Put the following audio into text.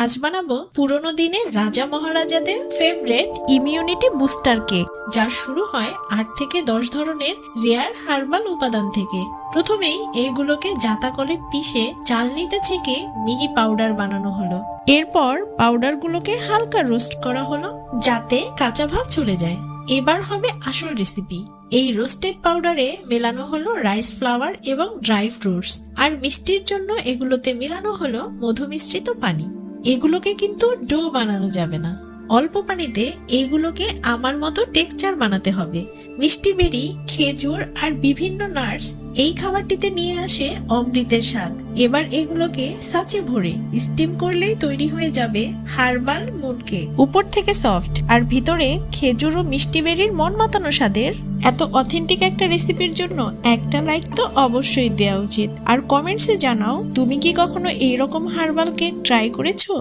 আজ বানাবো পুরোনো দিনের রাজা মহারাজাদের ফেভারিট ইমিউনিটি বুস্টার কেক, যার শুরু হয় 8 থেকে 10 ধরনের রেয়ার হার্বাল উপাদান থেকে। প্রথমেই এগুলোকে জাতাকলে পিষে চালনিতে ছেঁকে মিহি পাউডার বানানো হলো। এরপর পাউডারগুলোকে হালকা রোস্ট করা হলো যাতে কাঁচা ভাব চলে যায়। এবার হবে আসল রেসিপি। এই রোস্টেড পাউডারে মেলানো হলো রাইস ফ্লাওয়ার এবং ড্রাই ফ্রুটস, আর মিষ্টির জন্য এগুলোতে মেলানো হলো মধু মিশ্রিত পানি। এগুলোকে কিন্তু ডো বানানো যাবে না, অল্প পানিতে এগুলোকে আমার মতো টেক্সচার বানাতে হবে। মিষ্টি বেরি, খেজুর আর বিভিন্ন নাটস এই খাবারটিতে নিয়ে আসে অমৃতের স্বাদ। এবার এগুলোকে সাচে ভরে স্টিম করলেই তৈরি হয়ে যাবে হার্বাল মুন কেক। উপর থেকে সফট আর ভিতরে খেজুর ও মিষ্টি বেরির মন মাতানো স্বাদের এত অথেন্টিক একটা রেসিপির জন্য একটা লাইক তো অবশ্যই দেওয়া উচিত। আর কমেন্টসে জানাও, তুমি কি কখনো এইরকম হার্বাল কেক ট্রাই করেছো?